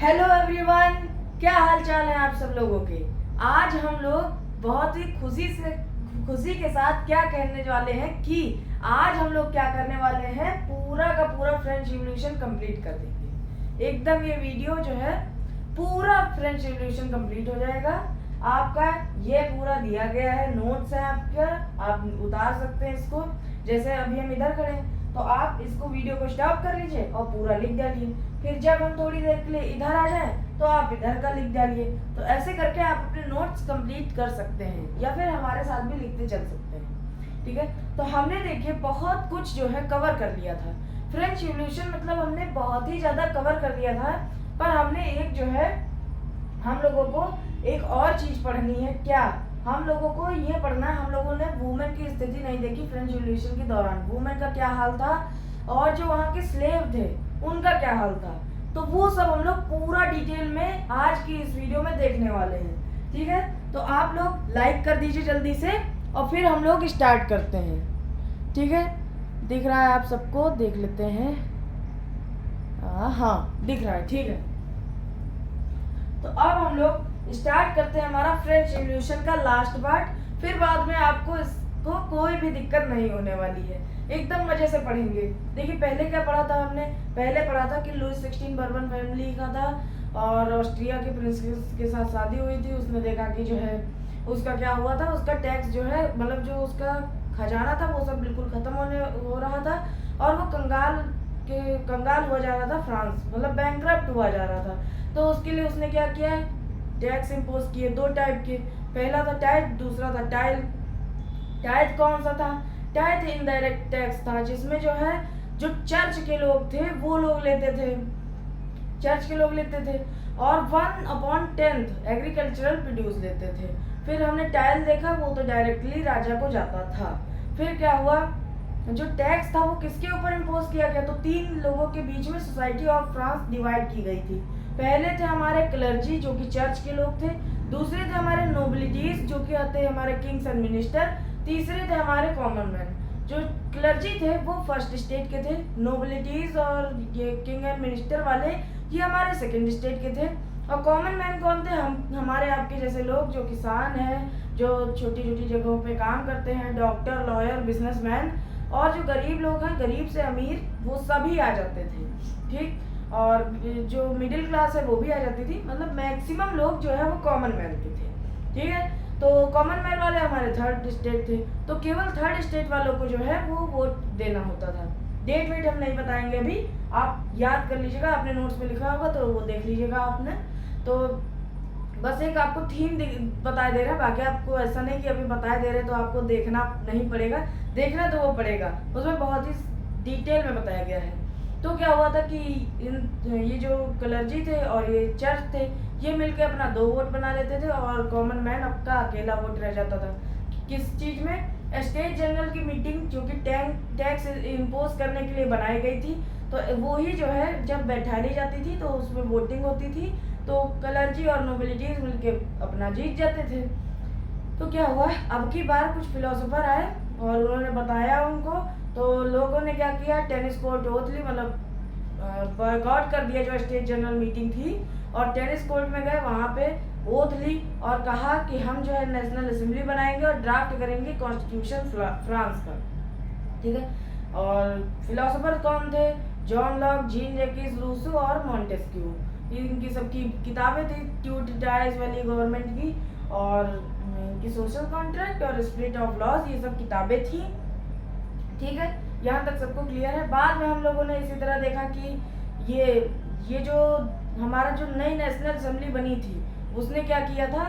Hello everyone, क्या हाल चाल है आप सब लोगों के। आज हम लोग बहुत ही खुशी के साथ क्या कहने वाले हैं कि आज हम लोग क्या करने वाले हैं, पूरा का पूरा फ्रेंच रिवॉल्यूशन कंप्लीट कर देंगे। एकदम ये वीडियो जो है पूरा फ्रेंच रिवॉल्यूशन कंप्लीट हो जाएगा। आपका ये पूरा दिया गया है, नोट्स है आपका, आप उतार सकते हैं इसको। जैसे अभी हम इधर खड़े हैं तो आप इसको वीडियो को स्टॉप कर लीजिए और पूरा लिख डालिए। फिर जब हम थोड़ी देर के लिए इधर आ जाए तो आप इधर का लिख डालिए। तो ऐसे करके आप अपने नोट्स कंप्लीट कर सकते हैं या फिर हमारे साथ भी लिखते चल सकते हैं। ठीक है, तो हमने देखिए बहुत कुछ जो है कवर कर लिया था। फ्रेंच रिवॉल्यूशन मतलब हमने बहुत ही ज्यादा कवर कर लिया था, पर हमने एक जो है हम लोगों को एक और चीज पढ़नी है। क्या हम लोगों को ये पढ़ना है, हम लोगों ने वुमेन की स्थिति नहीं देखी फ्रेंच रिवॉल्यूशन के दौरान। वुमेन का क्या हाल था और जो वहाँ के स्लेव थे उनका क्या हाल था, तो वो सब हम लोग पूरा डिटेल में आज की इस वीडियो में देखने वाले हैं। ठीक है, तो आप लोग लाइक कर दीजिए जल्दी से और फिर हम लोग स्टार्ट करते हैं। ठीक है, दिख रहा है आप सबको, देख लेते हैं। हाँ दिख रहा है, ठीक है। तो अब हम लोग स्टार्ट करते हैं हमारा फ्रेंच रिवॉल्यूशन का लास्ट पार्ट। फिर बाद में आपको इसको कोई भी दिक्कत नहीं होने वाली है, एकदम मजे से पढ़ेंगे। देखिए पहले क्या पढ़ा था हमने, पहले पढ़ा था कि लुईस 16 बर्बन फैमिली का था और ऑस्ट्रिया के प्रिंस के साथ शादी हुई थी। उसने देखा कि जो है उसका क्या हुआ था, उसका टैक्स जो है मतलब जो उसका खजाना था वो सब बिल्कुल खत्म हो रहा था और वो कंगाल हुआ जा रहा था। फ्रांस मतलब बैंकरप्ट हुआ जा रहा था। तो उसके लिए उसने क्या किया, टैक्स इम्पोज किए दो टाइप के। पहला था टैक्स, दूसरा था टाइल। टैक्स कौन सा था, टैक्स इनडायरेक्ट टैक्स था, जिसमें जो है जो चर्च के लोग थे वो लोग लेते थे, चर्च के लोग लेते थे। और 1/10 एग्रीकल्चरल प्रोड्यूस लेते थे। फिर हमने टाइल देखा, वो तो डायरेक्टली राजा को जाता था। फिर क्या हुआ, जो टैक्स था वो किसके ऊपर इम्पोज किया गया, तो 3 लोगों के बीच में सोसाइटी ऑफ फ्रांस डिवाइड की गई थी। पहले थे हमारे क्लर्जी जो कि चर्च के लोग थे, दूसरे थे हमारे नोबिलिटीज जो कि आते हमारे किंग्स एंड मिनिस्टर, तीसरे थे हमारे कॉमन मैन। जो क्लर्जी थे वो फर्स्ट स्टेट के थे, नोबिलिटीज और ये किंग एंड मिनिस्टर वाले ये हमारे सेकंड स्टेट के थे। और कॉमन मैन कौन थे, हम हमारे आपके जैसे लोग जो किसान हैं, जो छोटी छोटी जगहों पे काम करते हैं, डॉक्टर, लॉयर, बिजनेसमैन, और जो गरीब लोग हैं, गरीब से अमीर, वो सभी आ जाते थे। ठीक, और जो मिडिल क्लास है वो भी आ जाती थी। मतलब मैक्सिमम लोग जो है वो कॉमन मैन के थे। ठीक है, तो कॉमन मैन वाले हमारे थर्ड स्टेट थे, तो केवल थर्ड स्टेट वालों को जो है वो वोट देना होता था। डेट वेट हम नहीं बताएंगे अभी, आप याद कर लीजिएगा, अपने नोट्स में लिखा होगा तो वो देख लीजिएगा आपने। तो बस एक आपको थीम बता दे रहा है, बाकी आपको ऐसा नहीं कि अभी बताए दे रहे तो आपको देखना नहीं पड़ेगा, देखना तो वो पड़ेगा, उसमें बहुत ही डिटेल में बताया गया है। तो क्या हुआ था कि ये जो क्लर्जी थे और ये चर्च थे ये मिलकर अपना 2 वोट बना लेते थे और कॉमन मैन आपका अकेला वोट रह जाता था। किस चीज में, स्टेट जनरल की मीटिंग जो कि टैक्स इम्पोज करने के लिए बनाई गई थी, तो वो ही जो है जब बैठा ली जाती थी तो उसमें वोटिंग होती थी, तो क्लर्जी और नोबिलिटीज मिलके अपना जीत जाते थे। तो क्या हुआ, अब की बार कुछ फिलोसोफर आए और उन्होंने बताया उनको, तो लोगों ने क्या किया, टेनिस कोर्ट ओथली मतलब बॉयकॉट कर दिया जो स्टेट जनरल मीटिंग थी, और टेनिस कोर्ट में गए, वहाँ पे ओथ ली और कहा कि हम जो है नेशनल असेंबली बनाएंगे और ड्राफ्ट करेंगे कॉन्स्टिट्यूशन फ्रांस का। ठीक है, और फिलोसोफर कौन थे, जॉन लॉक, जीन जैकिस रूसो और मॉन्टेस्क्यू। इनकी सबकी किताबें थी, ट्यूटिटाइज वाली गवर्नमेंट की, और इनकी सोशल कॉन्ट्रैक्ट और स्पिरिट ऑफ लॉज, ये सब किताबें थी। ठीक है, यहाँ तक सबको क्लियर है। बाद में हम लोगों ने इसी तरह देखा कि ये जो हमारा जो नई नेशनल असेंबली बनी थी उसने क्या किया था,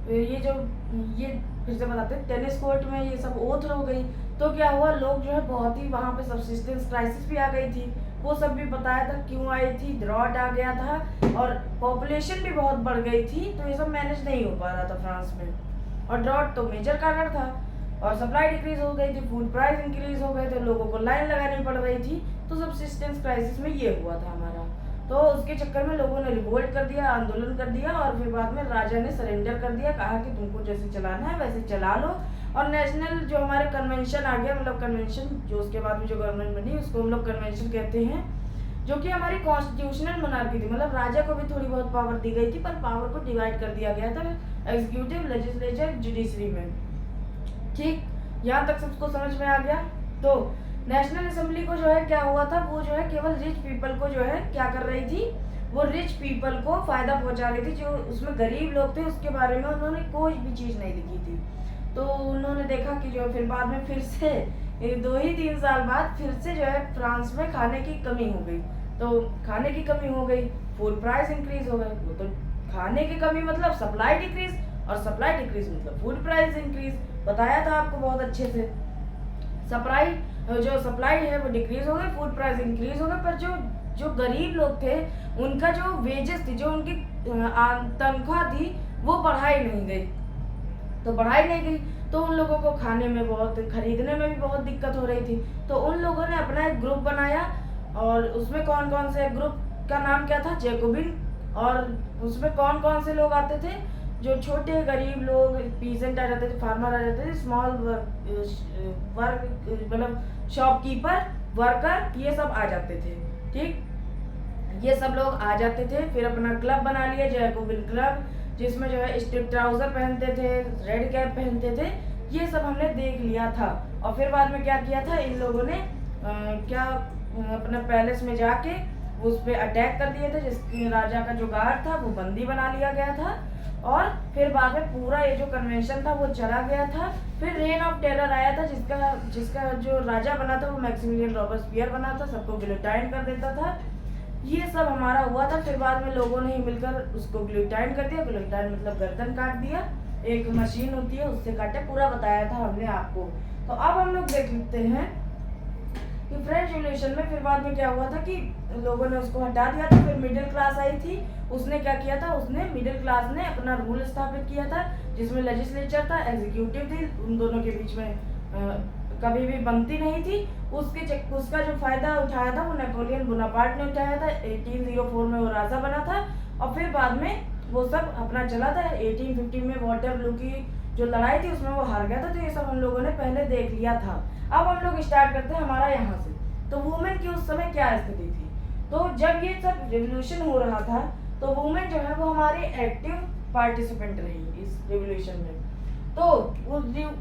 ये फिर से बताते हैं, टेनिस कोर्ट में ये सब ओथ हो गई। तो क्या हुआ, लोग जो है बहुत ही वहाँ पे सब्सिस्टेंस क्राइसिस भी आ गई थी, वो सब भी बताया था क्यों आई थी, ड्रॉट आ गया था और पॉपुलेशन भी बहुत बढ़ गई थी, तो ये सब मैनेज नहीं हो पा रहा था फ्रांस में। और ड्रॉट तो मेजर कारण था, और सप्लाई डिक्रीज हो गई थी, फूड प्राइस इंक्रीज हो गए थे, लोगों को लाइन लगानी पड़ रही थी, तो सब्सिस्टेंस क्राइसिस में ये हुआ था हमारा। तो उसके चक्कर में लोगों ने रिवोल्ट कर दिया, आंदोलन कर दिया, और फिर बाद में राजा ने सरेंडर कर दिया, कहा कि तुमको जैसे चलाना है वैसे चला लो। और नेशनल जो हमारे कन्वेंशन आ गया, मतलब कन्वेंशन जो उसके बाद में जो गवर्नमेंट बनी उसको हम लोग कन्वेंशन कहते हैं। जो कि हमारी कॉन्स्टिट्यूशनल मोनार्की थी, मतलब राजा को भी थोड़ी बहुत पावर दी गई थी, पर पावर को डिवाइड कर दिया गया था एग्जीक्यूटिव, लेजिस्लेचर, जुडिशरी में। ठीक, यहाँ तक सबको समझ में आ गया। तो नेशनल असेंबली को जो है क्या हुआ था, वो जो है केवल रिच पीपल को जो है क्या कर रही थी, वो रिच पीपल को फायदा पहुंचा रही थी। जो उसमें गरीब लोग थे उसके बारे में उन्होंने कोई भी चीज़ नहीं लिखी थी। तो उन्होंने देखा कि जो फिर बाद में फिर से 2 ही 3 साल बाद फिर से जो है फ्रांस में खाने की कमी हो गई। तो खाने की कमी हो गई, फूड प्राइस इंक्रीज हो गए। वो तो खाने की कमी मतलब सप्लाई डिक्रीज, और सप्लाई डिक्रीज मतलब फूड प्राइस इंक्रीज। बताया था आपको बहुत अच्छे से। सप्लाई है वो डिक्रीज हो गई, फूड प्राइस इंक्रीज हो गए, पर जो गरीब लोग थे उनका जो वेजेस थी, जो उनकी तनख्वाह थी, वो बढ़ाई नहीं गई। तो बढ़ाई नहीं गई तो उन लोगों को खाने में बहुत, खरीदने में भी बहुत दिक्कत हो रही थी। तो उन लोगों ने अपना एक ग्रुप बनाया, और उसमें कौन कौन से, ग्रुप का नाम क्या था, जैकोबिन। और उसमें कौन कौन से लोग आते थे, जो छोटे गरीब लोग, पीजेंट आ जाते थे, फार्मर आ जाते थे, स्मॉल वर्क मतलब शॉपकीपर, वर्कर, ये सब आ जाते थे। ठीक, ये सब लोग आ जाते थे। फिर अपना क्लब बना लिया, जैकोबिन क्लब, जिसमें जो है स्ट्रिप ट्राउजर पहनते थे, रेड कैप पहनते थे। ये सब हमने देख लिया था। और फिर बाद में क्या किया था इन लोगों ने, अपना पैलेस में जाके उस पर अटैक कर दिए थे, जिसके राजा का जो गार्ड था वो बंदी बना लिया गया था। और फिर बाद में पूरा ये जो कन्वेंशन था वो चला गया था। फिर रेन ऑफ टेरर आया था, जिसका जो राजा बना था वो मैक्सिमिलियन रॉबर्सपियर बना था, सबको गिलोटाइन कर देता था। ये सब हमारा हुआ था। फिर बाद में लोगों ने ही मिलकर उसको गिलोटाइन कर दिया। गिलोटाइन मतलब गर्दन काट दिया, एक मशीन होती है उससे काटे, पूरा बताया था हमने आपको। तो अब हम लोग देख लेते हैं कि फ्रेंच रिवॉल्यूशन में फिर बाद में क्या हुआ था कि लोगों ने उसको हटा दिया था। फिर मिडिल क्लास आई थी, उसने क्या किया था, उसने मिडिल क्लास ने अपना रूल स्थापित किया था, जिसमें लेजिस्लेचर था, एग्जीक्यूटिव थी, उन दोनों के बीच में कभी भी बनती नहीं थी। उसका जो फायदा उठाया था वो नेपोलियन बोनापार्ट ने उठाया था। 1804 में वो राजा बना था, और फिर बाद में वो सब अपना चला था। 1850 में वाटरलू की जो लड़ाई थी उसमें वो हार गया था। तो ये सब हम लोगों ने पहले देख लिया था। अब हम लोग स्टार्ट करते हैं हमारा यहाँ से। तो वुमेन की उस समय क्या स्थिति थी, तो जब ये सब रिवोल्यूशन हो रहा था तो वुमेन जो है वो हमारी एक्टिव पार्टिसिपेंट रही इस रिवोल्यूशन में। तो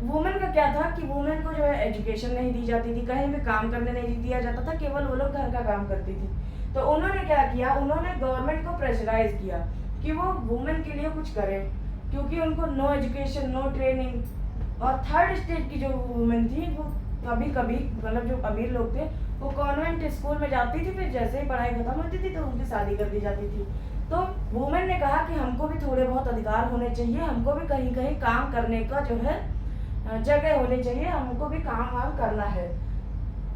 वुमेन का क्या था कि वुमेन को जो है एजुकेशन नहीं दी जाती थी, कहीं भी काम करने नहीं दिया जाता था, केवल वो लोग घर का काम करती थी। तो उन्होंने क्या किया, उन्होंने गवर्नमेंट को प्रेशराइज किया कि वो वुमेन के लिए कुछ करें, क्योंकि उनको नो एजुकेशन, नो ट्रेनिंग। और थर्ड स्टेज की जो वुमेन थी वो कभी कभी मतलब जो अमीर लोग थे वो कॉन्वेंट स्कूल में जाती थी, फिर जैसे ही पढ़ाई खत्म होती थी तो उनकी शादी कर दी जाती थी। तो वुमेन ने कहा कि हमको भी थोड़े बहुत अधिकार होने चाहिए, हमको भी कहीं कहीं काम करने का जो है जगह होनी चाहिए, हमको भी काम वाम करना है।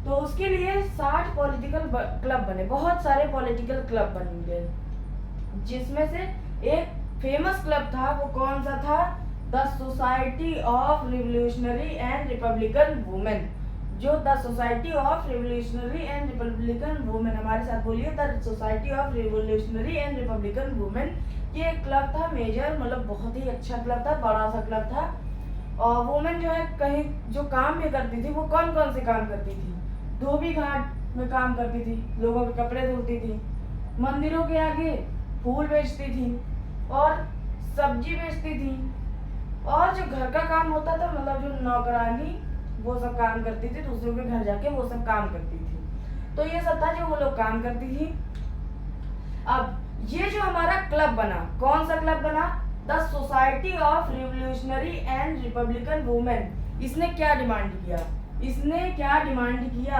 तो उसके लिए 60 पॉलिटिकल क्लब बने, बहुत सारे पॉलिटिकल क्लब बन गए, जिसमें से एक फेमस क्लब था। वो कौन सा था, the society of revolutionary and republican women. जो the society of revolutionary and republican women, हमारे साथ बोलिए, the society of revolutionary and republican women. ये क्लब था मेजर, मतलब बहुत ही अच्छा क्लब था, बड़ा सा क्लब था। और वुमेन जो है कहीं जो काम भी करती थी, वो कौन कौन से काम करती थी, धोबी घाट में काम करती थी, लोगों के कपड़े धोती थी, मंदिरों के आगे फूल बेचती थी, और सब्जी बेचती थी, और जो घर का काम होता था मतलब जो नौकरानी वो सब काम करती थी, दूसरों के घर जाके वो सब काम करती थी। तो ये सब था जो वो लोग काम करती थी। अब ये जो हमारा क्लब बना, कौन सा क्लब बना, the society of revolutionary and republican women. इसने क्या डिमांड किया,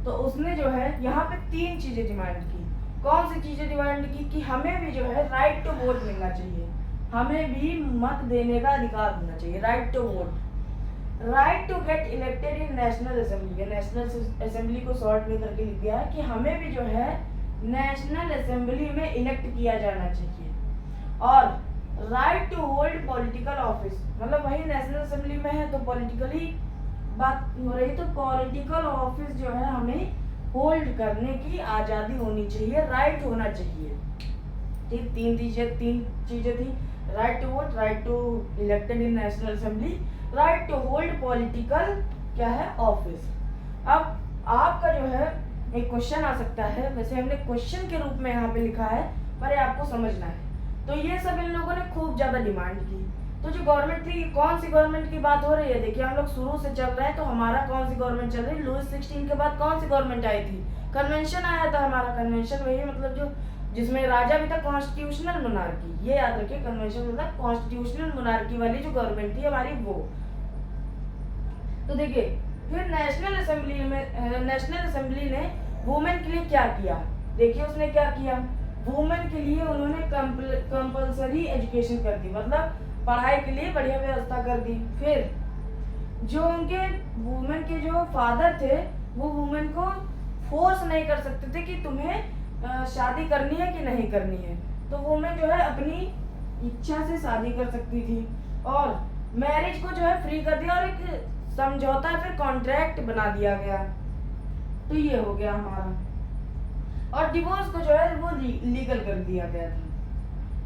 तो उसने जो है यहाँ पे 3 चीजें डिमांड की। कौन सी चीजें डिमांड की कि हमें भी जो है राइट टू वोट मिलना चाहिए, हमें भी मत देने का अधिकार होना चाहिए, right to vote, right to get elected in national assembly. National assembly को शॉर्ट में करके लिख दिया है कि हमें भी जो है नेशनल असेंबली में इलेक्ट किया जाना चाहिए। और right to hold political office, मतलब वही नेशनल असेंबली में है तो पॉलिटिकली बात हो रही, तो पॉलिटिकल ऑफिस जो है हमें होल्ड करने की आज़ादी होनी चाहिए, राइट होना चाहिए। ठीक, 3 चीजें थी, right to vote, right to elected in national assembly, right to hold political क्या है ऑफिस। अब आपका जो है एक क्वेश्चन आ सकता है, वैसे हमने क्वेश्चन के रूप में यहाँ पे लिखा है पर ये आपको समझना है। तो ये सब इन लोगों ने खूब ज्यादा डिमांड की। तो जो गवर्नमेंट थी, कौन सी गवर्नमेंट की बात हो रही है, देखिए हम लोग शुरू से चल रहे हैं। तो हमारा कौन सी गवर्नमेंट चल रही है, लुईस 16 के बाद कौन सी गवर्नमेंट आई थी, कन्वेंशन आया था हमारा। कन्वेंशन वही मतलब जो जिसमें राजा भी था, कॉन्स्टिट्यूशनल मोनार्की, ये याद रखिए, कन्वेंशन मतलब कॉन्स्टिट्यूशनल मोनार्की वाली जो गवर्नमेंट थी हमारी वो। तो देखिए फिर नेशनल असेंबली ने वुमेन के लिए क्या किया, देखिए उसने क्या किया, वुमेन के लिए उन्होंने कंपल्सरी एजुकेशन कर दी, मतलब पढ़ाई के लिए बढ़िया व्यवस्था कर दी। फिर जो उनके वुमेन के जो फादर थे वो वुमेन को फोर्स नहीं कर सकते थे कि तुम्हें शादी करनी है कि नहीं करनी है। तो वुमेन जो है अपनी इच्छा से शादी कर सकती थी। और मैरिज को जो है फ्री कर दिया और एक समझौता फिर कॉन्ट्रैक्ट बना दिया गया। तो ये हो गया हमारा। और डिवोर्स को जो है वो लीगल कर दिया गया था,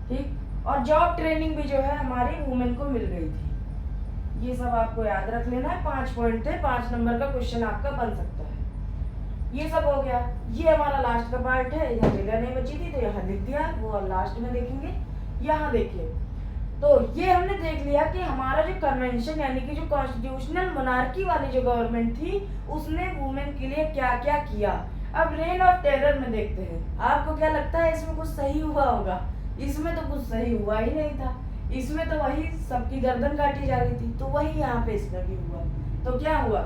ठीक। और जॉब ट्रेनिंग भी जो है हमारी वुमेन को मिल गई थी। ये सब आपको याद रख लेना है, 5 पॉइंट थे, 5 नंबर का क्वेश्चन आपका बन सकता है। ये सब हो गया। ये हमारा लास्ट का पार्ट है, यहाँ जगह नहीं बची थी तो यहाँ लिख दिया, वो लास्ट में देखेंगे। यहाँ देखिए, तो ये हमने देख लिया कि हमारा जो कन्वेंशन यानी कि जो कॉन्स्टिट्यूशनल मोनार्की वाली जो गवर्नमेंट थी उसने वुमेन के लिए क्या क्या किया। अब रेन ऑफ टेरर में देखते हैं, आपको क्या लगता है इसमें कुछ सही हुआ होगा? इसमें तो कुछ सही हुआ ही नहीं था, इसमें तो वही सबकी गर्दन काटी जा रही थी, तो वही यहाँ पे इसमें भी हुआ। तो क्या हुआ,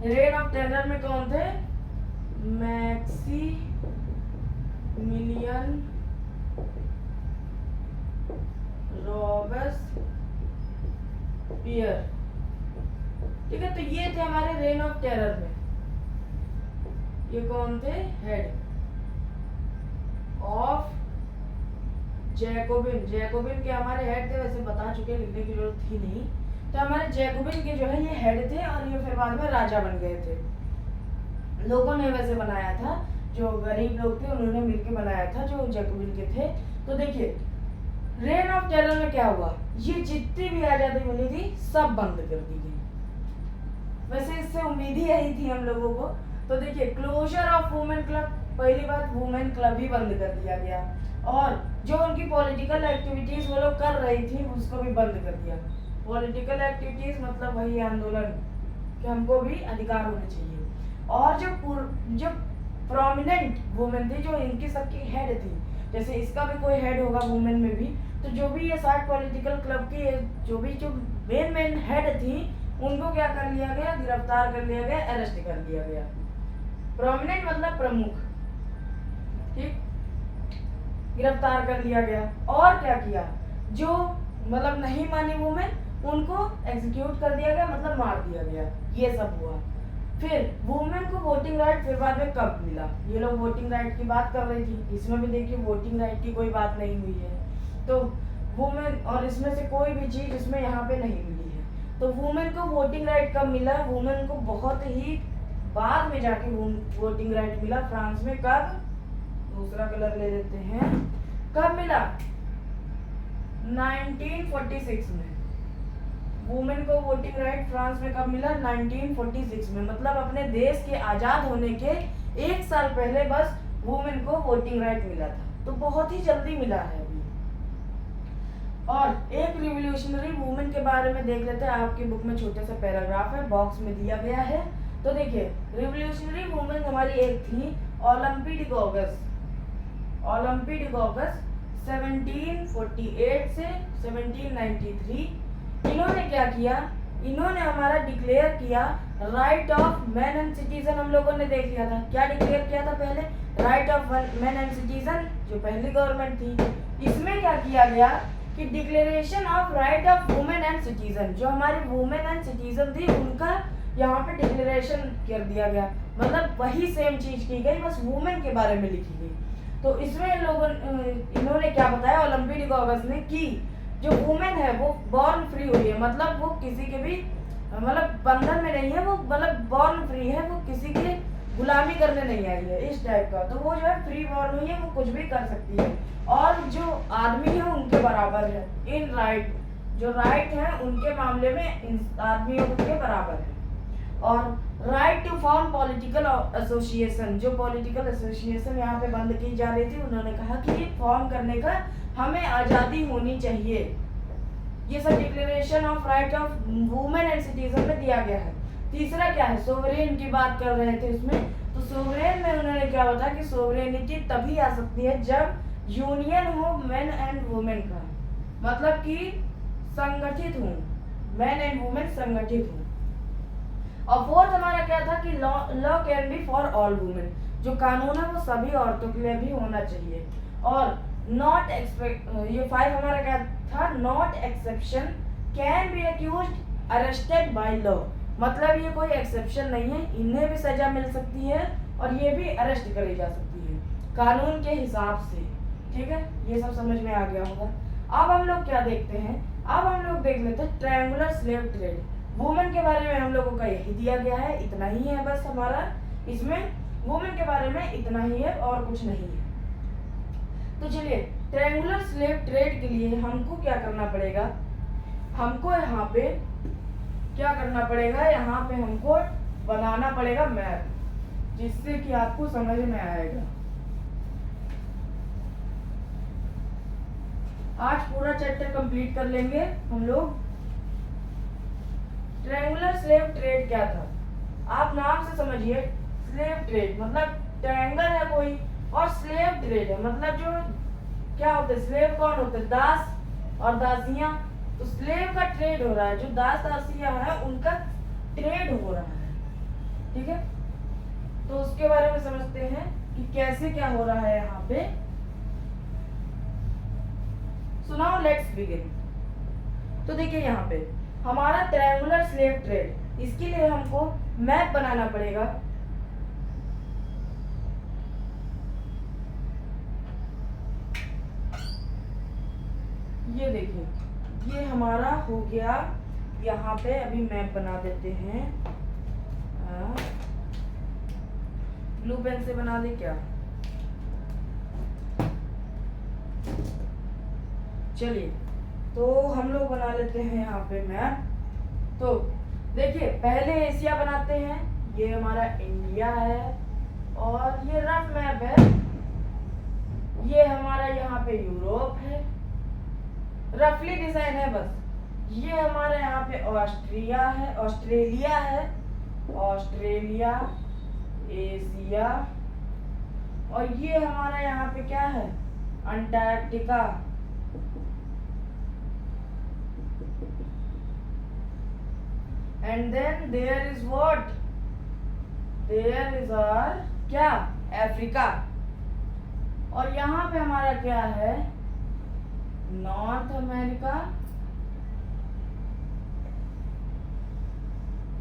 रेन ऑफ टेरर में कौन थे, मैक्सिमिलियन रॉबेस्पियर, ठीक है। तो ये थे हमारे रेन ऑफ टेरर में, ये कौन थे, हेड ऑफ जैकोबिन। जैकोबिन के हमारे हेड थे, वैसे बता चुके, लिखने की जरूरत थी नहीं। तो हमारे जैकोबिन के जो है ये हेड थे और ये फिर बाद में राजा बन गए थे। लोगों ने वैसे बनाया था, जो गरीब लोग थे उन्होंने मिलकर बनाया था, जो जैकोबिन के थे। तो देखिए रेन ऑफ टेरर में क्या हुआ, ये जितनी भी आजादी मिली थी सब बंद कर दी गई। वैसे इससे उम्मीद ही यही थी हम लोगों को। तो देखिए क्लोजर ऑफ वुमेन क्लब, पहली बात वुमेन क्लब ही बंद कर दिया गया। और जो उनकी पॉलिटिकल एक्टिविटीज वो लोग कर रही थी उसको भी बंद कर दिया। पॉलिटिकल एक्टिविटीज मतलब वही आंदोलन कि हमको भी अधिकार होने चाहिए। और जो प्रोमिनेंट वुमेन थी, जो इनकी सबकी हेड थी, जैसे इसका भी कोई हेड होगा वुमेन में भी, तो जो भी ये 60 पॉलिटिकल क्लब की जो मेन हेड थी उनको क्या कर लिया गया, गिरफ्तार कर लिया गया, अरेस्ट कर लिया गया। प्रोमिनेंट मतलब प्रमुख, ठीक, गिरफ्तार कर लिया गया। और क्या किया, जो मतलब नहीं मानी वुमेन उनको एग्जीक्यूट कर दिया गया, मतलब मार दिया गया। ये सब हुआ। फिर वुमेन को वोटिंग राइट फिर बाद में कब मिला, ये लोग वोटिंग राइट की बात कर रही थी, इसमें भी देखिए वोटिंग राइट की कोई बात नहीं हुई है। तो वुमेन, और इसमें से कोई भी चीज इसमें यहाँ पे नहीं मिली है। तो वुमेन को वोटिंग राइट कब मिला, वुमेन को बहुत ही बाद में जाके वोटिंग राइट मिला, फ्रांस में। कब, दूसरा कलर ले लेते हैं, कब मिला, 1946 में। वुमेन को वोटिंग राइट फ्रांस में कब मिला, 1946 में। मतलब अपने देश के आजाद होने के 1 साल पहले बस वुमेन को वोटिंग राइट मिला था, तो बहुत ही जल्दी मिला है अभी। और एक रिवोल्यूशनरी वुमेन के बारे में देख लेते हैं, आपकी बुक में छोटे सा पैराग्राफ है, बॉक्स में दिया गया है। तो देखिए रिवोल्यूशनरी वुमेन हमारी एक थी ओलंपी डी गोगस। ओलंपी डी गोगस 1748 से 1793। इन्होंने क्या किया, इन्होंने हमारा डिक्लेयर किया right of man and citizen. हम लोगों ने देख लिया था, क्या डिक्लेयर किया था पहले, right of man and citizen, जो पहली गवर्नमेंट थी। इसमें क्या किया गया कि declaration of right of women and citizen, जो हमारी वुमेन एंड सिटीजन थी उनका यहाँ पे डिक्लेरेशन कर दिया गया, मतलब वही सेम चीज की गई, बस वुमेन के बारे में लिखी गई। तो इसमें इन्होंने क्या बताया, ओलंपी डी गोगस ने, कि जो वुमेन है वो बॉर्न फ्री हुई है, मतलब वो किसी के भी मतलब बंधन में नहीं है, वो मतलब बॉर्न फ्री है, वो किसी की गुलामी करने नहीं आई है, इस टाइप का। तो वो जो है फ्री बॉर्न हुई है, वो कुछ भी कर सकती है। और जो आदमी है उनके बराबर है इन राइट, जो राइट है उनके मामले में इन आदमियों के बराबर है। और right to form political association, जो पॉलिटिकल एसोसिएशन यहाँ पे बंद की जा रही थी, उन्होंने कहा कि ये फॉर्म करने का हमें आज़ादी होनी चाहिए। ये सब declaration of right of women and citizen में दिया गया है। तीसरा क्या है, सोवरेन की बात कर रहे थे उसमें, तो सोवरेन में उन्होंने क्या बताया कि सोवरेनिटी तभी आ सकती है जब यूनियन हो मैन एंड वुमेन का, मतलब कि संगठित हूँ, मैन एंड वुमेन संगठित हूँ। और फोर्थ हमारा क्या था कि law can be for all women, जो कानून है वो सभी औरतों के लिए भी होना चाहिए। और नॉट एक्सपेक्ट, ये 5 हमारा क्या था, not exception can be accused arrested by law, मतलब ये कोई एक्सेप्शन नहीं है, इन्हें भी सजा मिल सकती है और ये भी अरेस्ट करी जा सकती है कानून के हिसाब से। ठीक है, ये सब समझ में आ गया होगा। अब हम लोग क्या देखते हैं, अब हम लोग देख लेते हैं ट्रायंगुलर स्लेव ट्रेड। वुमेन के बारे में हम लोगों का यही दिया गया है, इतना ही है बस हमारा, इसमें वुमेन के बारे में इतना ही है और कुछ नहीं है। तो चलिए, ट्रायंगुलर स्लेव ट्रेड के लिए हमको क्या करना पड़ेगा, हमको यहाँ पे क्या करना पड़ेगा, यहाँ पे हमको बनाना पड़ेगा मैप, जिससे कि आपको समझ में आएगा। आज पूरा चैप्टर कंप्लीट कर लेंगे हम लोग। ट्रायंगुलर स्लेव ट्रेड क्या था, आप नाम से समझिए, स्लेव ट्रेड मतलब ट्रायंगल है कोई, और स्लेव ट्रेड है मतलब जो क्या होते हैं, स्लेव कौन होते हैं, दास और दासियां। तो स्लेव का ट्रेड हो रहा है, जो दास दासियां हैं उनका ट्रेड हो रहा है। ठीक है, तो उसके बारे में समझते हैं कि कैसे क्या हो रहा है यहाँ पे। So now let's begin. तो देखिए यहाँ पे हमारा ट्रायंगुलर स्लेव ट्रेड, इसके लिए हमको मैप बनाना पड़ेगा। ये देखिए, ये हमारा हो गया, यहाँ पे अभी मैप बना देते हैं। ब्लू पेन से बना दे क्या, चलिए तो हम लोग बना लेते हैं यहाँ पे मैप। तो देखिए, पहले एशिया बनाते हैं, ये हमारा इंडिया है, और ये रफ मैप है, ये हमारा यहाँ पे यूरोप है, रफली डिजाइन है बस। ये हमारा यहाँ पे ऑस्ट्रेलिया है, ऑस्ट्रेलिया, एशिया, और ये हमारा यहाँ पे क्या है, Antarctica. And then there is what? There is our क्या, अफ्रीका। और यहाँ पे हमारा क्या है, नॉर्थ अमेरिका,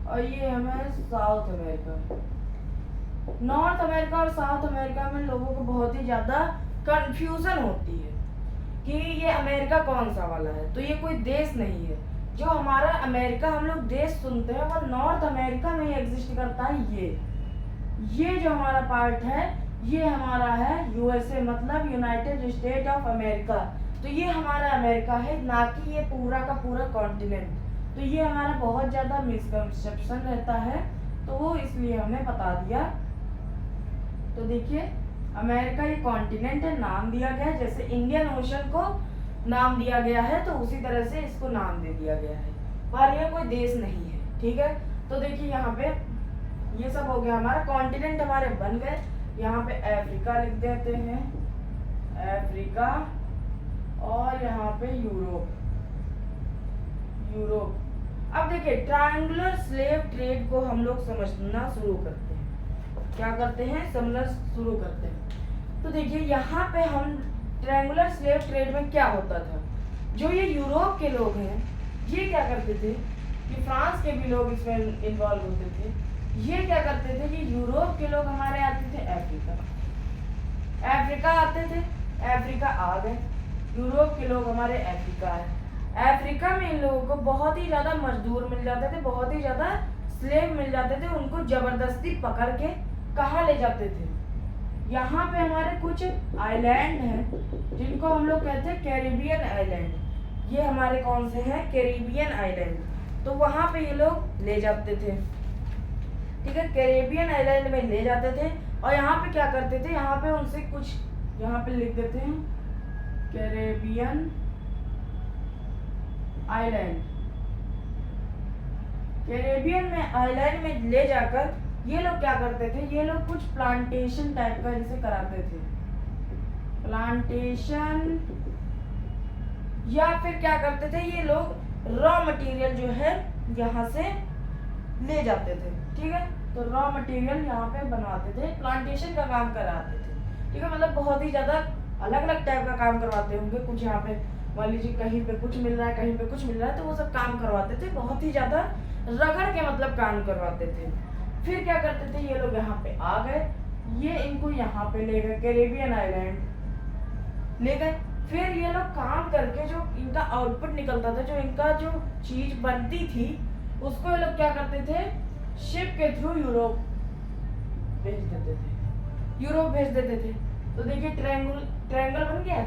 और ये हमें साउथ अमेरिका। नॉर्थ अमेरिका और साउथ अमेरिका में लोगों को बहुत ही ज्यादा कंफ्यूजन होती है कि ये अमेरिका कौन सा वाला है। तो ये कोई देश नहीं है, जो हमारा अमेरिका हम लोग देश सुनते हैं वो नॉर्थ अमेरिका में ही एग्जिस्ट करता है। ये जो हमारा पार्ट है, ये हमारा है यूएसए, मतलब यूनाइटेड स्टेट ऑफ अमेरिका। तो ये हमारा अमेरिका है, ना कि ये पूरा का पूरा कॉन्टिनेंट। तो ये हमारा बहुत ज़्यादा मिसकंसेप्शन रहता है, तो वो इसलिए हमने बता दिया। तो देखिए, अमेरिका ये कॉन्टिनेंट है, नाम दिया गया है, जैसे इंडियन ओशन को नाम दिया गया है तो उसी तरह से इसको नाम दे दिया गया है, पर यह कोई देश नहीं है। ठीक है, तो देखिए यहाँ पे ये सब हो गया, हमारा कॉन्टिनेंट हमारे बन गए। यहाँ पे अफ्रीका लिख देते हैं, अफ्रीका, और यहाँ पे यूरोप। अब देखिए, ट्रायंगुलर स्लेव ट्रेड को हम लोग समझना शुरू करते हैं। क्या करते हैं, समझना शुरू करते हैं। तो देखिए यहाँ पे हम ट्रायंगुलर स्लेव ट्रेड में क्या होता था, जो ये यूरोप के लोग हैं ये क्या करते थे, ये फ्रांस के भी लोग इसमें इन्वॉल्व होते थे। ये क्या करते थे कि यूरोप के लोग हमारे आते थे अफ्रीका आते थे, अफ्रीका आ गए, यूरोप के लोग हमारे अफ्रीका आए। अफ्रीका में इन लोगों को बहुत ही ज्यादा मजदूर मिल जाते थे, बहुत ही ज्यादा स्लेव मिल जाते थे, उनको जबरदस्ती पकड़ के कहाँ ले जाते थे, यहाँ पे हमारे कुछ आइलैंड हैं जिनको हम लोग कहते हैं कैरिबियन आइलैंड। ये हमारे कौन से हैं, कैरिबियन आइलैंड। तो वहाँ पे ये लोग ले जाते थे। ठीक है, कैरेबियन आइलैंड में ले जाते थे और यहाँ पे क्या करते थे, यहाँ पे उनसे कुछ, यहाँ पे लिख देते हैं कैरेबियन आइलैंड। कैरेबियन में आइलैंड में ले जाकर ये लोग क्या करते थे, ये लोग कुछ प्लांटेशन टाइप का इनसे कराते थे, प्लांटेशन, या फिर क्या करते थे ये लोग रॉ मटेरियल जो है यहाँ से ले जाते थे। ठीक है, तो रॉ मटेरियल यहाँ पे बनवाते थे, प्लांटेशन का काम कराते थे। ठीक है, मतलब बहुत ही ज्यादा अलग अलग टाइप का काम करवाते होंगे। कुछ यहाँ पे मान लीजिए कहीं पे कुछ मिल रहा है, कहीं पे कुछ मिल रहा है, तो वो सब काम करवाते थे, बहुत ही ज्यादा रगड़ के मतलब काम करवाते थे। फिर क्या करते थे, ये लोग यहाँ पे आ गए, ये इनको यहाँ पे ले गए, कैरेबियन आइलैंड ले गए। फिर ये लोग काम करके जो इनका आउटपुट निकलता था, जो इनका जो चीज बनती थी, उसको ये लोग क्या करते थे, शिप के थ्रू यूरोप भेज देते थे, यूरोप भेज देते थे। तो देखिए ट्रायंगल बन गया,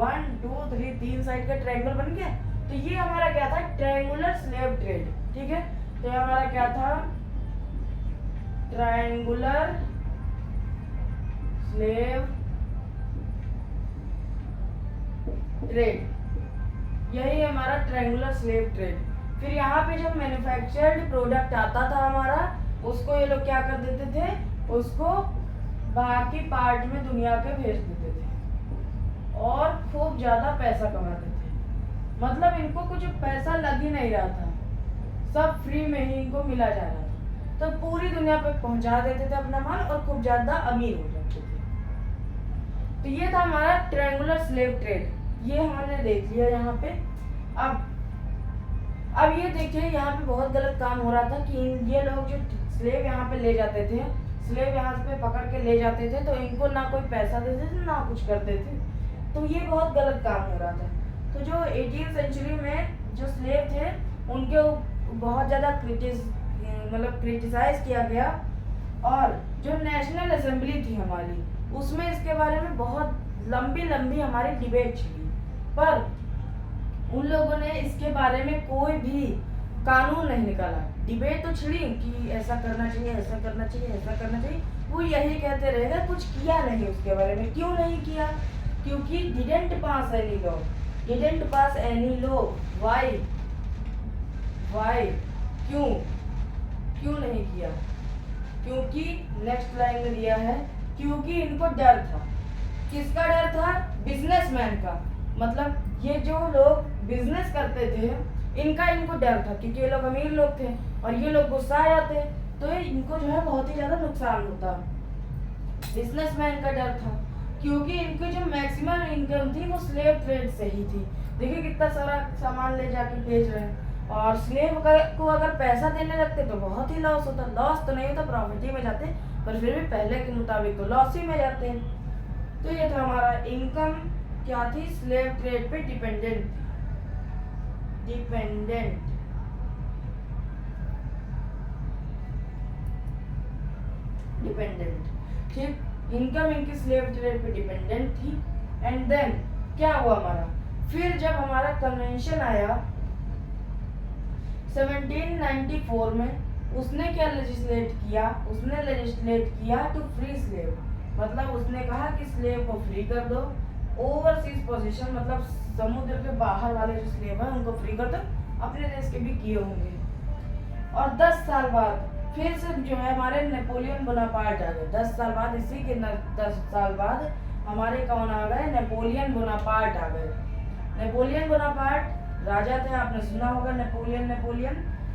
1 2 3 3 साइड का ट्रायंगल बन गया। तो ये हमारा क्या था, ट्रायंगुलर स्लेव ट्रेड। ठीक है, तो ये हमारा क्या था, ट्रायंगुलर स्लेव ट्रेड, यही हमारा ट्रायंगुलर स्लेव ट्रेड। फिर यहाँ पे जब मैन्युफैक्चर्ड प्रोडक्ट आता था हमारा, उसको ये लोग क्या कर देते थे, उसको बाकी पार्ट में दुनिया के भेज देते थे और खूब ज्यादा पैसा कमाते थे। मतलब इनको कुछ पैसा लग ही नहीं रहा था, सब फ्री में ही इनको मिला जा रहा था। तो पूरी दुनिया पे पहुंचा देते थे अपना माल और खूब ज्यादा अमीर हो जाते थे। तो ये था हमारा ट्रायंगुलर स्लेव ट्रेड, ये हमने देख लिया यहाँ पे। अब ये देखिए यहाँ पे बहुत गलत काम हो रहा था कि ये लोग जो स्लेव यहाँ पे ले जाते थे, स्लेव यहाँ पे पकड़ के ले जाते थे, तो इनको ना कोई पैसा देते थे ना कुछ करते थे। तो ये बहुत गलत काम हो रहा था। तो जो 18th सेंचुरी में जो स्लेव थे उनके बहुत ज़्यादा क्रिटिसाइज किया गया, और जो नेशनल असेंबली थी हमारी, उसमें इसके बारे में बहुत लंबी हमारी डिबेट छिड़ी, पर उन लोगों ने इसके बारे में कोई भी कानून नहीं निकाला। डिबेट तो छिड़ी कि ऐसा करना चाहिए, ऐसा करना चाहिए, ऐसा करना चाहिए, वो यही कहते रहेगा, कुछ किया नहीं उसके बारे में। क्यों नहीं किया, क्योंकि didn't pass any law, didn't pass any law. Why, क्यों नहीं किया, क्योंकि नेक्स्ट लाइन में दिया है, क्योंकि इनको डर था। किसका डर था, बिजनेसमैन का। मतलब ये जो लोग बिजनेस करते थे इनको डर था, क्योंकि ये लोग अमीर लोग थे और ये लोग गुस्सा आ जाते तो इनको जो है बहुत ही ज्यादा नुकसान होता। बिजनेसमैन का डर था, क्योंकि इनकी जो मैक्सिमम इनकम थी वो स्लेव ट्रेड से ही थी। देखिए कितना सारा सामान ले जाके भेज रहे हैं, और स्लेव को अगर पैसा देने लगते तो बहुत ही लॉस होता। लॉस तो नहीं होता, प्रॉफिट ही में जाते, पर फिर भी पहले के मुताबिक तो लॉस ही में जाते हैं। तो ये था हमारा इनकम क्या थी, स्लेव ट्रेड पे डिपेंडेंट ठीक, इनकम इनकी स्लेव ट्रेड पे डिपेंडेंट थी। एंड देन क्या हुआ हमारा, फिर जब हमारा कन्वेंशन आया 1794 में, उसने क्या लेजिस्लेट किया, उसने लेजिस्लेट किया टू फ्री स्लेव। मतलब उसने कहा कि स्लेव को फ्री कर दो। ओवरसीज पोजीशन मतलब समुद्र के बाहर वाले जो स्लेव हैं उनको फ्री कर दो, अपने देश के भी किए होंगे। और 10 साल बाद फिर से जो है हमारे नेपोलियन बोनापार्ट आ गए। 10 साल बाद, इसी के 10 साल बाद हमारे कौन आ गए, नेपोलियन बोनापार्ट आ गए। नेपोलियन बोनापार्ट राजा थे, आपने सुना होगा नेपोलियन।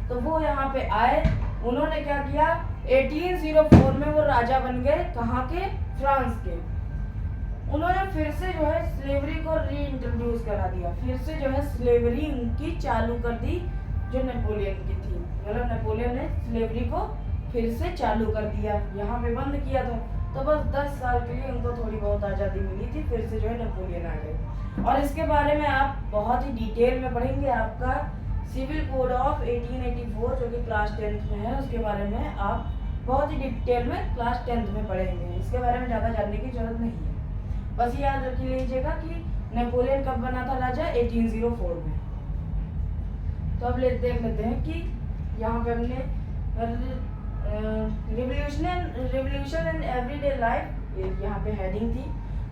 तो वो यहाँ पे आए, उन्होंने क्या किया, 1804 में वो राजा बन गए, कहाँ के, फ्रांस के। उन्होंने फिर से जो है स्लेवरी को रीइंट्रोड्यूस करा दिया, फिर से जो है स्लेवरी उनकी चालू कर दी जो नेपोलियन की थी। मतलब नेपोलियन ने स्लेवरी को फिर से चालू कर दिया, यहाँ पे बंद किया था। तो बस 10 साल के लिए उनको थोड़ी बहुत आज़ादी मिली थी, फिर से जो है नेपोलियन आ गए। और इसके बारे में आप बहुत ही डिटेल में पढ़ेंगे, आपका सिविल कोड ऑफ 1884 जो कि क्लास 10th में है, उसके बारे में आप बहुत ही डिटेल में क्लास 10th में पढ़ेंगे। इसके बारे में ज़्यादा जानने की जरूरत नहीं है, बस याद रख लीजिएगा कि नेपोलियन कब बना था राजा, 1804 में। तो अब देख लेते हैं कि यहाँ पे हमने रिवोल्यूशन इन एवरीडे लाइफ, यहाँ पे हेडिंग थी।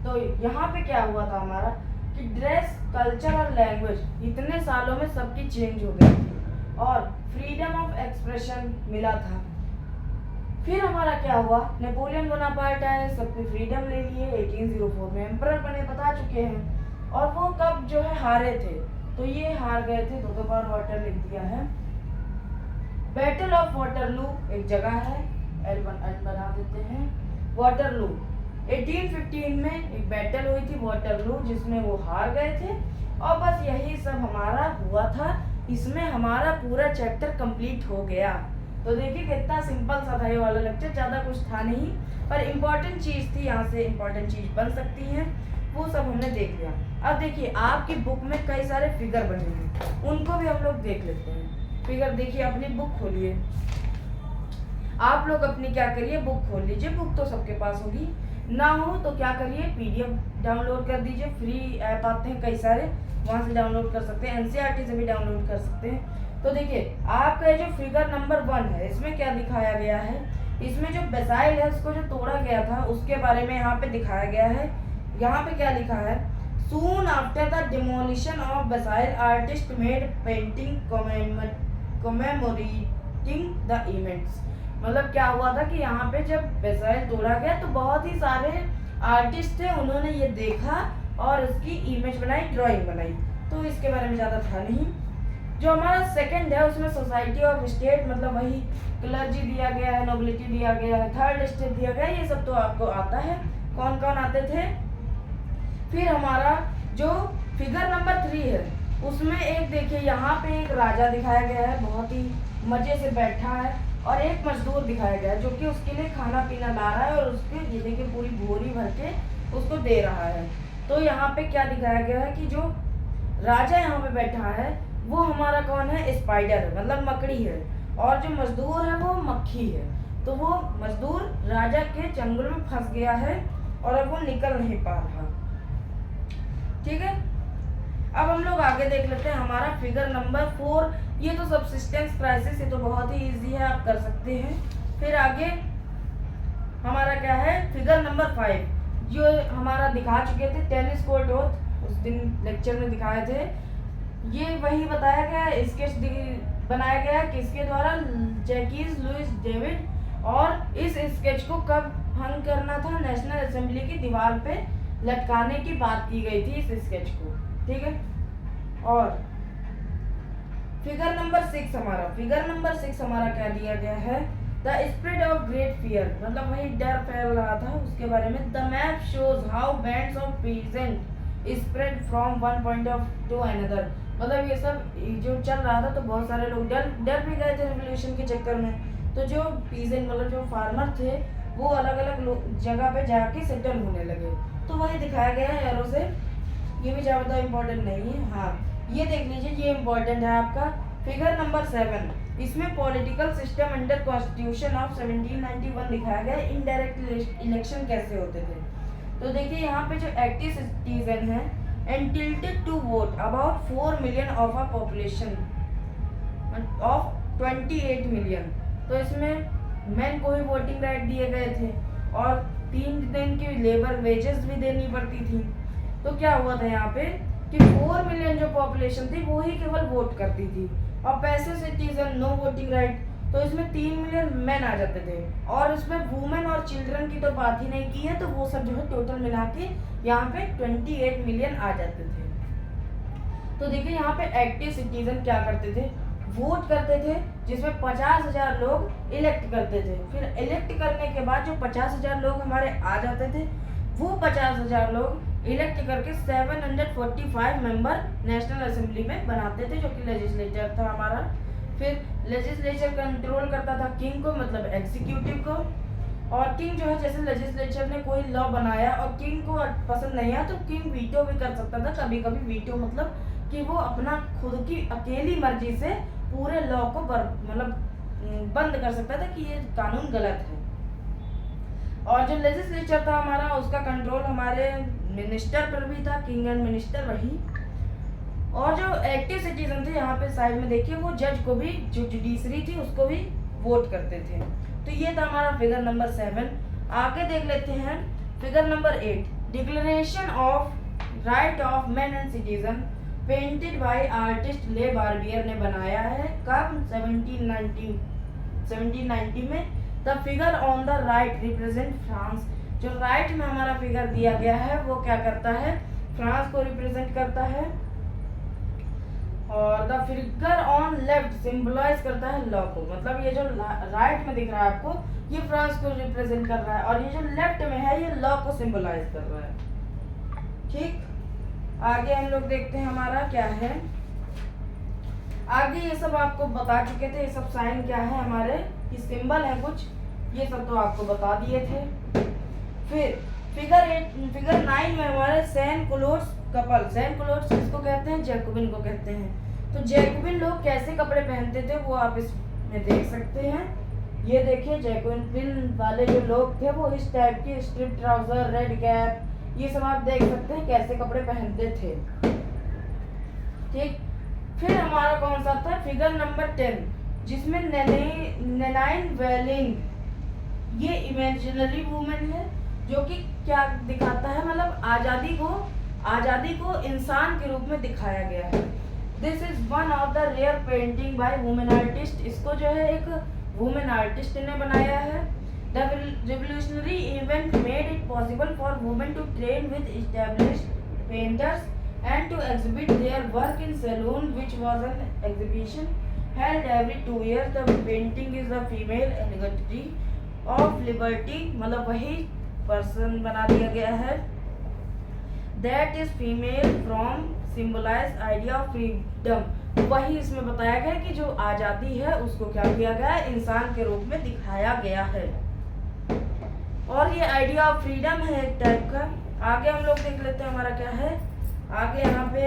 तो यहाँ पे क्या हुआ था हमारा कि ड्रेस, कल्चर और लैंग्वेज इतने सालों में सबकी चेंज हो गई थी और फ्रीडम ऑफ एक्सप्रेशन मिला था। फिर हमारा क्या हुआ, नेपोलियन बोनापार्ट आए, सबकी फ्रीडम ले लिए, 1804 में एम्परर बने, बता चुके हैं। और वो कब जो है हारे थे, तो ये हार गए थे, दो बार वाटर लिख दिया है। बैटल ऑफ वाटरलू एक जगह है, L1 बना देते हैं। वाटरलू 1815 में एक बैटल हुई थी वाटरलू, जिसमें वो हार गए थे। और बस यही सब हमारा हुआ था। इसमें हमारा पूरा चैप्टर कंप्लीट हो गया। तो देखिए कितना सिंपल सा था ये वाला लेक्चर, ज़्यादा कुछ था नहीं, पर इम्पोर्टेंट चीज़ थी, यहाँ से इम्पोर्टेंट चीज़ बन सकती है, वो सब हमने देख लिया। अब देखिए आपकी बुक में कई सारे फिगर बने हैं, उनको भी हम लोग देख लेते हैं। फिगर देखिए, अपनी बुक खोलिए, आप लोग अपनी क्या करिए, बुक खोल लीजिए। बुक तो सबके पास होगी, ना हो तो क्या करिए, PDF डाउनलोड कर दीजिए। फ्री ऐप आते हैं कई सारे, वहाँ से डाउनलोड कर सकते हैं, NCERT से भी डाउनलोड कर सकते हैं। तो देखिए आपका जो फिगर नंबर 1 है, इसमें क्या दिखाया गया है, इसमें जो बेसाइल है उसको जो तोड़ा गया था उसके बारे में यहाँ पे दिखाया गया है। यहाँ पे क्या लिखा है, soon after the demolition of Bastille artist made painting commemorating the events. मतलब क्या हुआ था कि यहाँ पे जब बेसाइल तोड़ा गया तो बहुत ही सारे आर्टिस्ट थे, उन्होंने ये देखा और इसकी इमेज बनाई, ड्राइंग बनाई। तो इसके बारे में ज़्यादा था नहीं। जो हमारा सेकंड है उसमें सोसाइटी ऑफ स्टेट, मतलब वही क्लर्जी दिया गया है, नोबिलिटी दिया गया है, थर्ड स्टेट दिया गया है, ये सब तो आपको आता है, कौन कौन आते थे। फिर हमारा जो फिगर नंबर 3 है उसमें एक देखिए यहाँ पे एक राजा दिखाया गया है, बहुत ही मजे से बैठा है, और एक मजदूर दिखाया गया है जो कि उसके लिए खाना पीना ला रहा है और उसके ये देखिए पूरी बोरी भर के उसको दे रहा है। तो यहाँ पे क्या दिखाया गया है कि जो राजा यहाँ पे बैठा है वो हमारा कौन है, स्पाइडर है, मतलब मकड़ी है, और जो मजदूर है वो मक्खी है। तो वो मजदूर राजा के चंगुल में फंस गया है और अब वो निकल नहीं पा रहा। ठीक है, अब हम लोग आगे देख लेते हैं हमारा फिगर नंबर 4। ये तो सबसिस्टेंस क्राइसिस, ये तो बहुत ही इजी है, आप कर सकते हैं। फिर आगे हमारा क्या है, फिगर नंबर 5, जो हमारा दिखा चुके थे टेनिस कोर्ट ओथ, उस दिन लेक्चर में दिखाए थे। ये वही बताया गया, स्केच बनाया गया किसके द्वारा, जैकीज लुइस डेविड। और इस स्केच को कब हंग करना था, नेशनल असेंबली की दीवार पे लटकाने की बात की गई थी इस स्केच को। ठीक है, और फिगर नंबर 6 हमारा, फिगर नंबर 6 हमारा क्या दिया गया है, the spread of great fear, मतलब वही डर फैल रहा था उसके बारे में। The map shows how bands of peasant spread from one point of to another, मतलब ये सब जो चल रहा था तो बहुत सारे लोग डर भी गए थे रिवोल्यूशन के चक्कर में। तो जो पीजेंट मतलब जो फार्मर थे वो अलग अलग जगह पे जाके सेटल होने लगे। तो वही दिखाया गया है एरो से, ये भी ज़्यादा इम्पोर्टेंट नहीं है। हाँ, ये देख लीजिए, ये इम्पोर्टेंट है आपका फिगर नंबर 7। इसमें political system under constitution of 1791 दिखाया गया, इनडायरेक्ट इलेक्शन कैसे होते थे। तो देखिए यहाँ पे जो एक्टिव सिटीजन है entitled to vote about 4 million of a population of 28 million। तो इसमें मैन को ही वोटिंग राइट दिए गए थे और 3 दिन की लेबर वेजेस भी देनी पड़ती थी। तो क्या हुआ था यहाँ पे कि 4 मिलियन जो पॉपुलेशन थी वो ही केवल वोट करती थी और पैसे सिटीजन नो वोटिंग राइट। तो इसमें 3 मिलियन मैन आ जाते थे और इसमें वुमेन और चिल्ड्रन की तो बात ही नहीं की है, तो वो सब जो है टोटल मिला के यहाँ पे 28 मिलियन आ जाते थे। तो देखिए यहाँ पे एक्टिव सिटीजन क्या करते थे, वोट करते थे, जिसमें 50,000 लोग इलेक्ट करते थे। फिर इलेक्ट करने के बाद जो 50,000 लोग हमारे आ जाते थे, वो 50,000 लोग इलेक्ट करके 745 मेंबर नेशनल असेंबली में बनाते थे, जो कि लेजिस्लेचर था हमारा। फिर लेजिस्लेचर कंट्रोल करता था किंग को, मतलब एग्जीक्यूटिव को। और किंग जो है, जैसे लेजिस्लेचर ने कोई लॉ बनाया और किंग को पसंद नहीं आया तो किंग वीटो भी कर सकता था। कभी कभी वीटो मतलब कि वो अपना खुद की अकेली मर्जी से पूरे लॉ को मतलब बंद कर सकता था कि ये कानून गलत है। और जो लेजिस्लेचर था हमारा, उसका कंट्रोल हमारे मिनिस्टर पर भी था, किंग एंड मिनिस्टर वही। और जो एक्टिव सिटीजन थे यहाँ पे साइड में देखिए, वो जज को भी, जो जुडिशरी थी उसको भी वोट करते थे। तो ये था हमारा फिगर नंबर 7। आगे देख लेते हैं figure number 8, declaration of right of man and citizen, painted bye artist ले बार्बियर ने बनाया है। कब? 1790 में। The figure on the right represent France. जो राइट में हमारा फिगर दिया गया है वो क्या करता है? फ्रांस को रिप्रेजेंट करता है। और the figure on left symbolise करता है लॉ को। मतलब ये जो राइट में दिख रहा है आपको, ये फ्रांस को रिप्रेजेंट कर रहा है, और ये जो लेफ्ट में है ये लॉ को सिंबलाइज कर रहा है। ठीक, आगे हम लोग देखते हैं हमारा क्या है। आगे ये सब आपको बता चुके थे, ये सब साइन क्या है हमारे, ये सिंबल है कुछ, ये सब तो आपको बता दिए थे। फिर फिगर 9 में हमारे San clouds couple. San clouds किसको कहते हैं? जैकोबिन को कहते हैं। तो जैकोबिन लोग कैसे कपड़े पहनते थे वो आप इसमें देख सकते हैं। ये देखिए जैकोबिन वाले जो लोग थे वो इस टाइप के स्ट्रिप ट्राउजर, रेड कैप, ये सब आप देख सकते हैं कैसे कपड़े पहनते थे। ठीक, फिर हमारा कौन सा था? फिगर नंबर 10, जिसमें नेनाइन वेलिंग, ये इमेजिनरी वुमेन है जो कि क्या दिखाता है, मतलब आज़ादी को इंसान के रूप में दिखाया गया है। This is one of the rare painting by women artist. इसको जो है एक वुमेन आर्टिस्ट ने बनाया है। The revolutionary event made it possible for women to train with established painters and to exhibit their work in saloon, which was an exhibition held every 2 years. The painting is the female allegory of liberty, मतलब वही person बना दिया गया है। That is female from symbolize idea of freedom। वही इसमें बताया गया कि जो आज़ादी है उसको क्या किया गया है? इंसान के रूप में दिखाया गया है। और ये आइडिया ऑफ फ्रीडम है एक टाइप का। आगे हम लोग देख लेते हैं हमारा क्या है। आगे यहाँ पे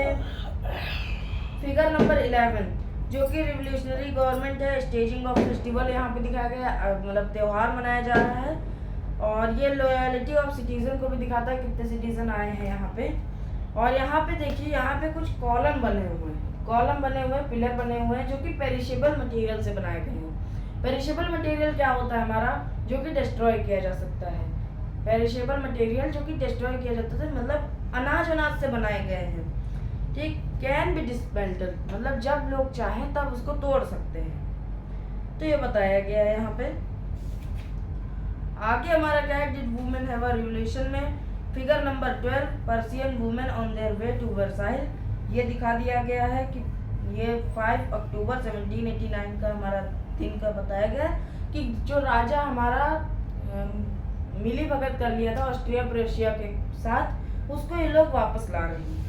फिगर नंबर 11, जो कि रिवोल्यूशनरी गवर्नमेंट है, स्टेजिंग ऑफ फेस्टिवल यहाँ पे दिखाया गया, मतलब त्यौहार मनाया जा रहा है। और ये लॉयलिटी ऑफ सिटीजन को भी दिखाता है, कितने सिटीजन आए हैं यहाँ पे। और यहाँ पे देखिए, यहाँ पे कुछ कॉलम बने हुए हैं, पिलर बने हुए हैं जो कि पेरिशेबल मटेरियल से बनाए गए हैं। पेरिशेबल मटेरियल क्या होता है हमारा? जो कि डिस्ट्रॉय किया जा सकता है। पेरिशेबल मटेरियल जो कि डिस्ट्रॉय किया जाता है, मतलब अनाज से बनाए गए हैं। ठीक, कैन बी डिसमेंटल, मतलब जब लोग चाहें तब उसको तोड़ सकते हैं। तो ये बताया गया है यहाँ पे। आगे हमारा क्या है? Did women have a revolution में figure number 12, Parisian women on their way to Versailles. ये दिखा दिया गया है कि ये 5 अक्टूबर 1789 का हमारा दिन का बताया गया कि जो राजा हमारा मिली भगत कर लिया था ऑस्ट्रिया प्रेशिया के साथ, उसको ये लोग वापस ला रहे हैं।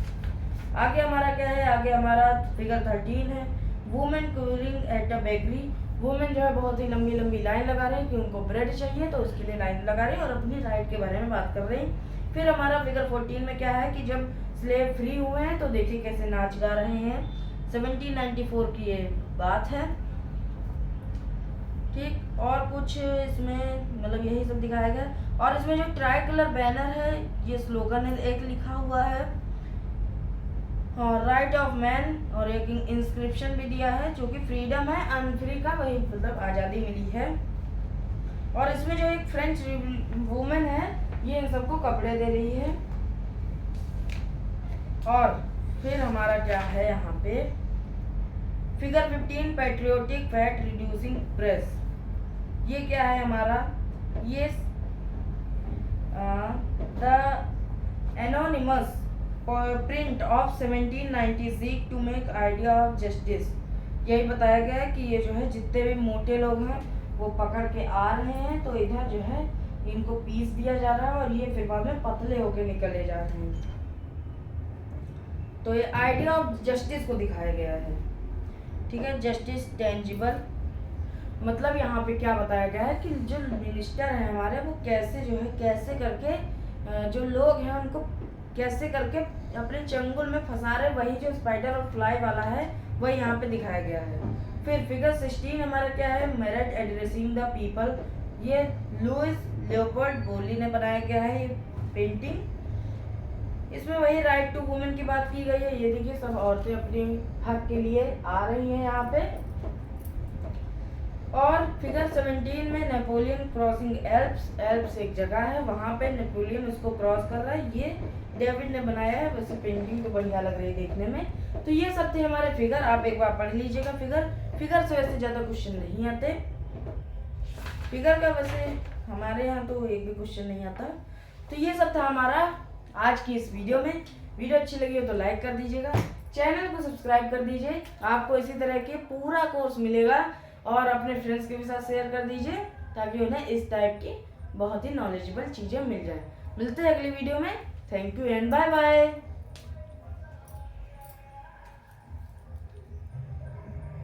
आगे हमारा क्या है? आगे हमारा फिगर 13 है, women curing at a bakery. Women जो है बहुत ही लंबी लंबी लाइन लगा रही है कि उनको ब्रेड चाहिए, तो उसके लिए लाइन लगा रही है और अपनी राइट के बारे में बात कर रही। फिर हमारा फिगर 14 में क्या है कि जब स्लेव फ्री हुए हैं तो देखिए कैसे नाच गा रहे हैं। 1794 की ये बात है। ठीक, और कुछ इसमें मतलब यही सब दिखाया गया। और इसमें जो ट्राई कलर बैनर है, ये स्लोगन है एक लिखा हुआ है, और राइट ऑफ मैन, और एक इंस्क्रिप्शन भी दिया है जो कि फ्रीडम है, अनफ्री का वही मतलब आज़ादी मिली है। और इसमें जो एक फ्रेंच वुमेन है, ये इन सबको कपड़े दे रही है। और फिर हमारा क्या है यहाँ पे? Figure 15, patriotic fat reducing press. ये क्या है हमारा? ये the anonymous print of 1796 to make idea of justice. यही बताया गया है कि ये जो है जितने भी मोटे लोग हैं वो पकड़ के आ रहे हैं, तो इधर जो है इनको पीस दिया जा रहा है और ये फिर बाद में पतले होके निकले जाते हैं। तो ये आइडिया ऑफ जस्टिस को दिखाया गया है। ठीक है, जस्टिस टेंजिबल, मतलब यहाँ पे क्या बताया गया है कि जो मिनिस्टर हैं हमारे, वो कैसे जो है कैसे करके जो लोग हैं उनको कैसे करके अपने चंगुल में फंसा रहे, वही जो स्पाइडर और फ्लाई वाला है वही यहाँ पे दिखाया गया है। फिर फिगर 16 हमारा क्या है? Merit addressing the people. ये लुइस लियोपोल्ड बोली ने बनाया गया है ये पेंटिंग। इसमें वही राइट टू वुमेन की बात की गई है। ये देखिए सब औरतें अपने हक के लिए आ रही हैं यहाँ पे। और फिगर 17 में नेपोलियन क्रॉसिंग एल्प्स एक जगह है, वहाँ पे नेपोलियन उसको क्रॉस कर रहा है। ये डेविड ने बनाया है, वैसे पेंटिंग तो बढ़िया लग रही है देखने में। तो ये सब थे हमारे फिगर, आप एक बार पढ़ लीजिएगा। फिगर से वैसे ज़्यादा क्वेश्चन नहीं आते फिगर का, वैसे हमारे यहाँ तो एक भी क्वेश्चन नहीं आता। तो ये सब था हमारा आज की इस वीडियो में। वीडियो अच्छी लगी हो तो लाइक कर दीजिएगा, चैनल को सब्सक्राइब कर दीजिए, आपको इसी तरह के पूरा कोर्स मिलेगा। और अपने फ्रेंड्स के भी साथ शेयर कर दीजिए ताकि उन्हें इस टाइप की बहुत ही नॉलेजेबल चीज़ें मिल जाए। मिलते हैं अगली वीडियो में। Thank you and bye bye.